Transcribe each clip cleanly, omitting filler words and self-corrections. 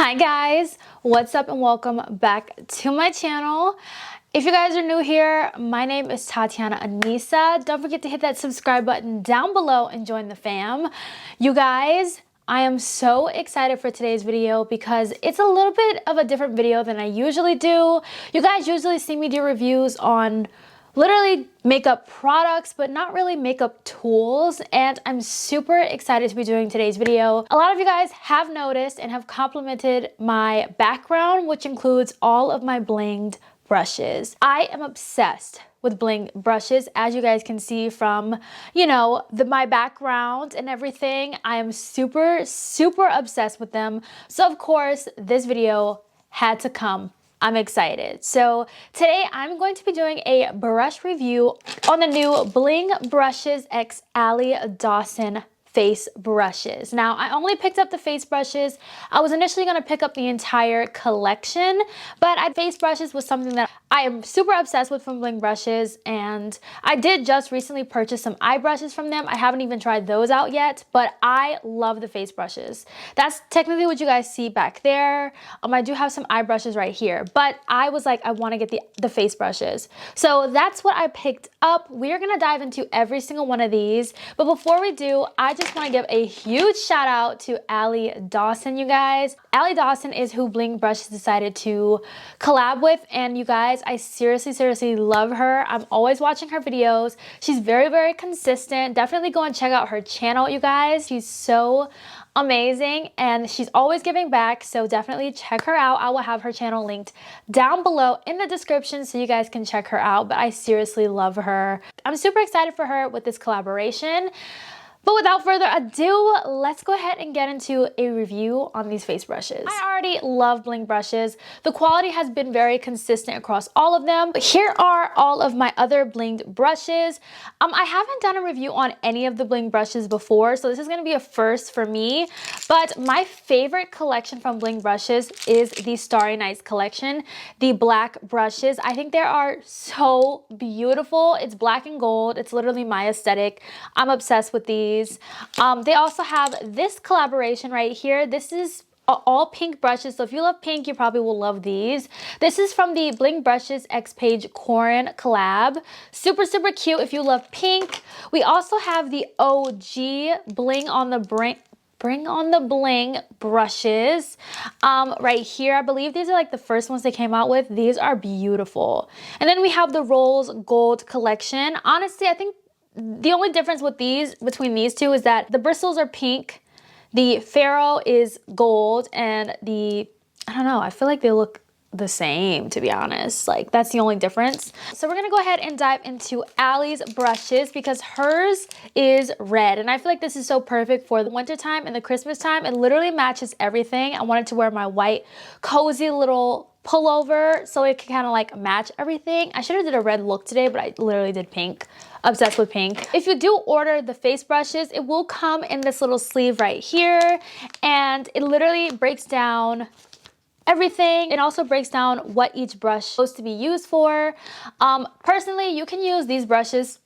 Hi guys, what's up and welcome back to my channel. If you guys are new here, my name is Tatianna Anesa. Don't forget to hit that subscribe button down below and join the fam. You guys, I am so excited for today's video because it's a little bit of a different video than I usually do. You guys usually see me do reviews on literally makeup products, but not really makeup tools, and I'm super excited to be doing today's video. A lot of you guys have noticed and have complimented my background, which includes all of my blinged brushes. I am obsessed with bling brushes, as you guys can see from, my background and everything. I am super obsessed with them. So of course, this video had to come. I'm excited. So today I'm going to be doing a brush review on the new Bling Brushes X Allie Dawson face brushes. Now, I only picked up the face brushes. I was initially going to pick up the entire collection, but face brushes was something that I am super obsessed with from Bling Brushes, and I did just recently purchase some eye brushes from them. I haven't even tried those out yet, but I love the face brushes. That's technically what you guys see back there. I do have some eye brushes right here, but I was like, I want to get the face brushes. So that's what I picked up. We're going to dive into every single one of these, but before we do, I just want to give a huge shout out to Allie Dawson, you guys. Allie Dawson is who Bling Brushes decided to collab with, and you guys, I seriously love her. I'm always watching her videos. She's very consistent. Definitely go and check out her channel, you guys. She's so amazing and she's always giving back, so definitely check her out. I will have her channel linked down below in the description so you guys can check her out, but I seriously love her. I'm super excited for her with this collaboration. But without further ado, let's go ahead and get into a review on these face brushes. I already love Bling brushes. The quality has been very consistent across all of them. But here are all of my other blinged brushes. I haven't done a review on any of the Bling brushes before, so this is going to be a first for me. But my favorite collection from Bling brushes is the Starry Nights collection, the black brushes. I think they are so beautiful. It's black and gold. It's literally my aesthetic. I'm obsessed with these. They also have this collaboration right here. This is all pink brushes, so if you love pink, you probably will love these. This is from the Bling Brushes X Page Corin collab. Super cute if you love pink. We also have the OG Bling on the Bring on the Bling brushes right here. I believe these are like the first ones they came out with. These are beautiful. And then we have the Rose Gold collection. Honestly, I think the only difference with between these two is that the bristles are pink, the ferrule is gold, and I don't know, I feel like they look the same, to be honest. Like, that's the only difference. So we're gonna go ahead and dive into Allie's brushes because hers is red, and I feel like this is so perfect for the winter time and the Christmas time. It literally matches everything. I wanted to wear my white cozy little pullover so it can kind of like match everything. I should have did a red look today, but I literally did pink. Obsessed with pink. If you do order the face brushes, it will come in this little sleeve right here, and it literally breaks down everything. It also breaks down what each brush is supposed to be used for. Personally, you can use these brushes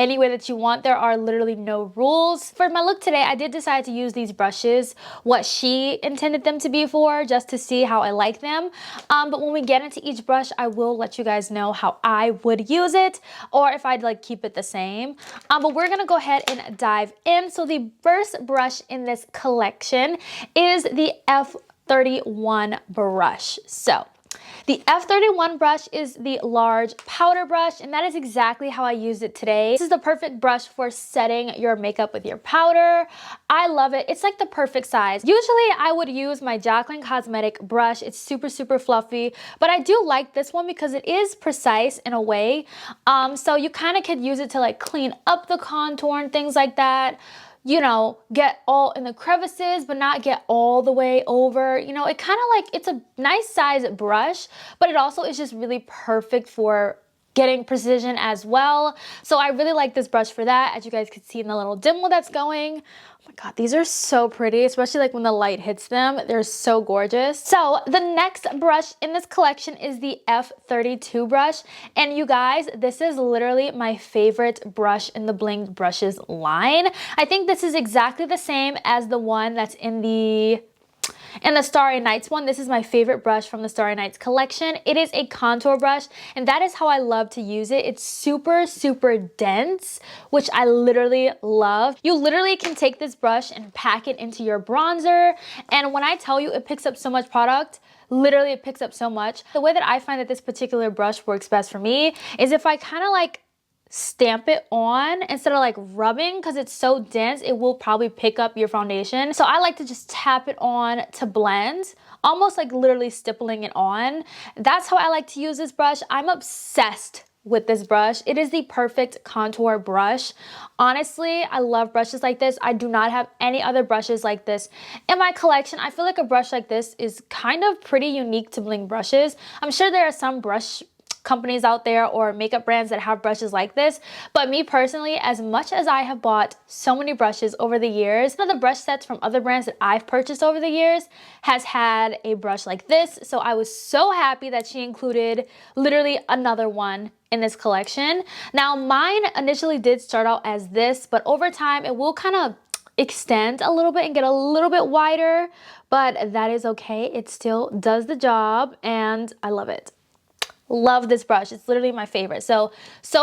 any way that you want. There are literally no rules. For my look today, I did decide to use these brushes what she intended them to be for, just to see how I like them. But when we get into each brush, I will let you guys know how I would use it, or if I'd like keep it the same. But we're gonna go ahead and dive in. So the first brush in this collection is the F31 brush. So the F31 brush is the large powder brush, and that is exactly how I used it today. This is the perfect brush for setting your makeup with your powder. I love it. It's like the perfect size. Usually I would use my Jaclyn Cosmetic brush. It's super fluffy, but I do like this one because it is precise in a way. So you kind of could use it to like clean up the contour and things like that. You know, get all in the crevices, but not get all the way over. You know, it kind of like, it's a nice size brush, but it also is just really perfect for getting precision as well. So I really like this brush for that, as you guys can see in the little dimple that's going. Oh my god, these are so pretty, especially like when the light hits them. They're so gorgeous. So the next brush in this collection is the F32 brush, and you guys, this is literally my favorite brush in the Blinged Brushes line. I think this is exactly the same as the one that's in the And the Starry Nights one, this is my favorite brush from the Starry Nights collection. It is a contour brush, and that is how I love to use it. It's super, super dense, which I literally love. You literally can take this brush and pack it into your bronzer, and when I tell you it picks up so much product, literally it picks up so much. The way that I find that this particular brush works best for me is if I kind of like stamp it on instead of like rubbing, because it's so dense it will probably pick up your foundation. So I like to just tap it on to blend, almost like literally stippling it on. That's how I like to use this brush. I'm obsessed with this brush. It is the perfect contour brush. Honestly, I love brushes like this. I do not have any other brushes like this in my collection. I feel like a brush like this is kind of pretty unique to bling brushes. I'm sure there are some brush companies out there or makeup brands that have brushes like this, but me personally, as much as I have bought so many brushes over the years, one of the brush sets from other brands that I've purchased over the years has had a brush like this. So I was so happy that she included literally another one in this collection. Now mine initially did start out as this, but over time it will kind of extend a little bit and get a little bit wider, but that is okay. It still does the job and I love it. Love this brush. It's literally my favorite. So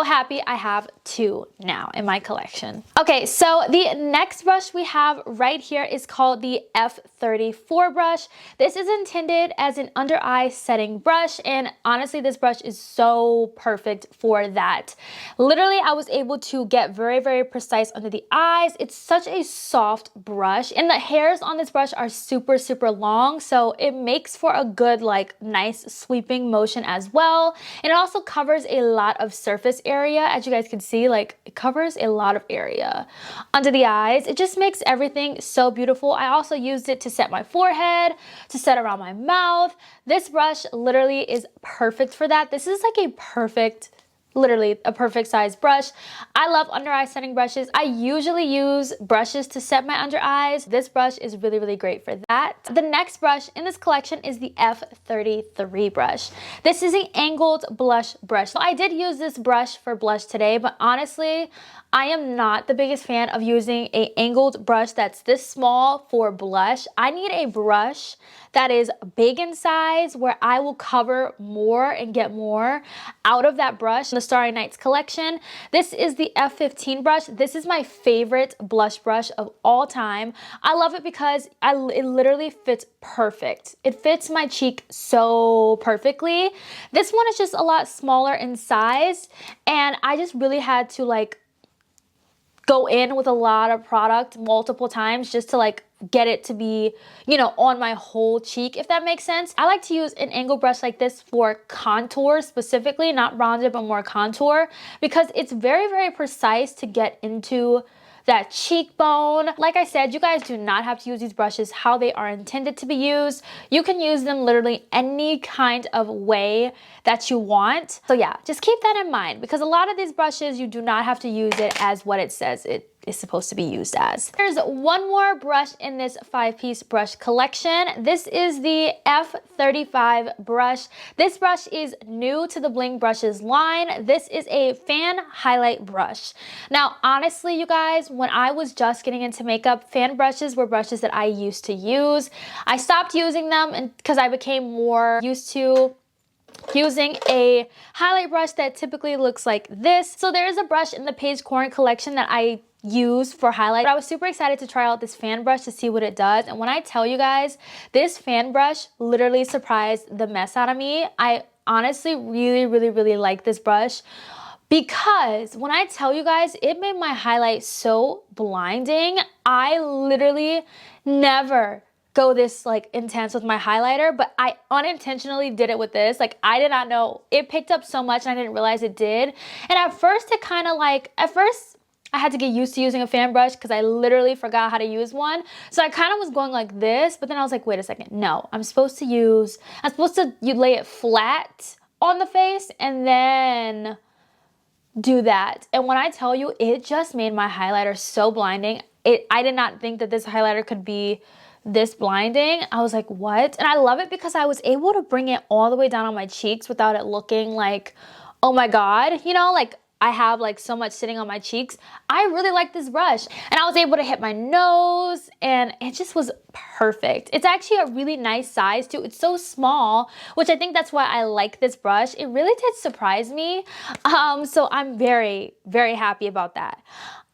happy I have two now in my collection. Okay, so the next brush we have right here is called the F34 brush. This is intended as an under eye setting brush, and honestly this brush is so perfect for that. Literally I was able to get very, very precise under the eyes. It's such a soft brush, and the hairs on this brush are super, super long, so it makes for a good like nice sweeping motion as well. And it also covers a lot of surface area. As you guys can see, like it covers a lot of area under the eyes. It just makes everything so beautiful. I also used it to set my forehead, to set around my mouth. This brush literally is perfect for that. This is like a perfect, literally a perfect size brush. I love under eye setting brushes. I usually use brushes to set my under eyes. This brush is really, really great for that. The next brush in this collection is the F33 brush. This is an angled blush brush. So I did use this brush for blush today, but honestly, I am not the biggest fan of using an angled brush that's this small for blush. I need a brush that is big in size where I will cover more and get more out of that brush. The Starry Nights collection. This is the F15 brush. This is my favorite blush brush of all time. I love it because it literally fits perfect. It fits my cheek so perfectly. This one is just a lot smaller in size, and I just really had to like go in with a lot of product multiple times just to like get it to be, you know, on my whole cheek, if that makes sense. I like to use an angle brush like this for contour specifically, not bronzer, but more contour, because it's very, very precise to get into that cheekbone. Like I said, you guys do not have to use these brushes how they are intended to be used. You can use them literally any kind of way that you want. So yeah, just keep that in mind, because a lot of these brushes, you do not have to use it as what it says it is supposed to be used as. There's one more brush in this 5-piece brush collection. This is the F35 brush. This brush is new to the Bling Brushes line. This is a fan highlight brush. Now, honestly, you guys, when I was just getting into makeup, fan brushes were brushes that I used to use. I stopped using them because I became more used to using a highlight brush that typically looks like this. So there is a brush in the Paige Corn collection that I use for highlight, but I was super excited to try out this fan brush to see what it does. And when I tell you guys, this fan brush literally surprised the mess out of me. I honestly really, really, really like this brush, because when I tell you guys, it made my highlight so blinding. I literally never go this like intense with my highlighter, but I unintentionally did it with this. Like, I did not know it picked up so much and I didn't realize it did. And at first it kind of like, I had to get used to using a fan brush because I literally forgot how to use one. So I kind of was going like this, but then I was like, wait a second. No, I'm supposed to you lay it flat on the face and then do that. And when I tell you, it just made my highlighter so blinding. I did not think that this highlighter could be this blinding. I was like, what? And I love it because I was able to bring it all the way down on my cheeks without it looking like, oh my God, you know, like I have like so much sitting on my cheeks, I really like this brush. And I was able to hit my nose and it just was perfect. It's actually a really nice size too. It's so small, which I think that's why I like this brush. It really did surprise me. So I'm very, very happy about that.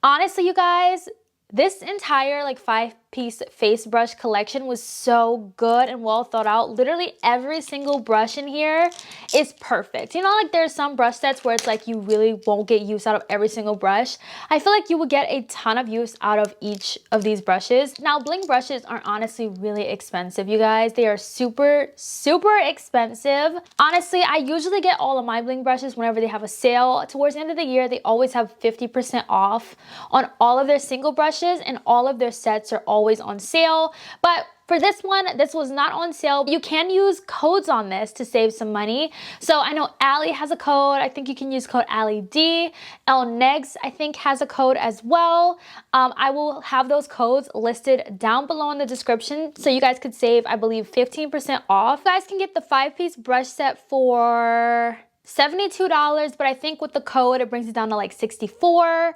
Honestly, you guys, this entire like 5-piece face brush collection was so good and well thought out. Literally every single brush in here is perfect. You know, like there's some brush sets where it's like you really won't get use out of every single brush. I feel like you would get a ton of use out of each of these brushes. Now, bling brushes are honestly really expensive, you guys. They are super, super expensive. Honestly, I usually get all of my bling brushes whenever they have a sale. Towards the end of the year, they always have 50% off on all of their single brushes, and all of their sets are always on sale. But for this one, this was not on sale. You can use codes on this to save some money. So I know Allie has a code. I think you can use code AllieD. Negs, I think, has a code as well. I will have those codes listed down below in the description so you guys could save, I believe, 15% off. You guys can get the 5-piece brush set for $72, but I think with the code it brings it down to like $64,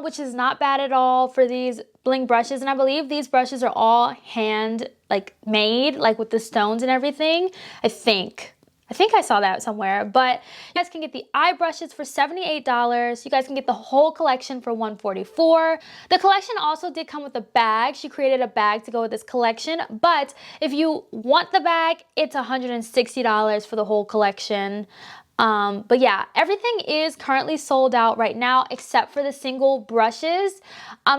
which is not bad at all for these bling brushes. And I believe these brushes are all hand like made, like with the stones and everything. I think I saw that somewhere. But you guys can get the eye brushes for $78. You guys can get the whole collection for $144. The collection also did come with a bag. She created a bag to go with this collection. But if you want the bag, it's $160 for the whole collection. But yeah, everything is currently sold out right now except for the single brushes.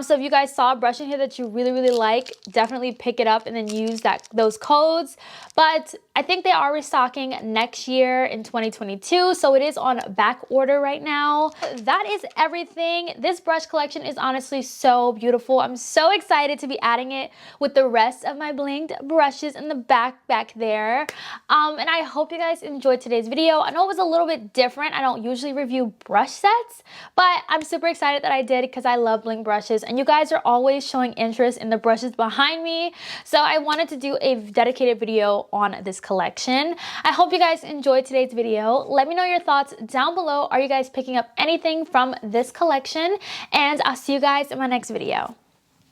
So if you guys saw a brush in here that you really, really like, definitely pick it up and then use those codes. But I think they are restocking next year in 2022, so it is on back order right now. That is everything. This brush collection is honestly so beautiful. I'm so excited to be adding it with the rest of my blinged brushes in the back there. And I hope you guys enjoyed today's video. I know it was a little bit different. I don't usually review brush sets, but I'm super excited that I did because I love bling brushes and you guys are always showing interest in the brushes behind me. So I wanted to do a dedicated video on this collection. I hope you guys enjoyed today's video. Let me know your thoughts down below. Are you guys picking up anything from this collection? And I'll see you guys in my next video.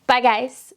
Bye guys.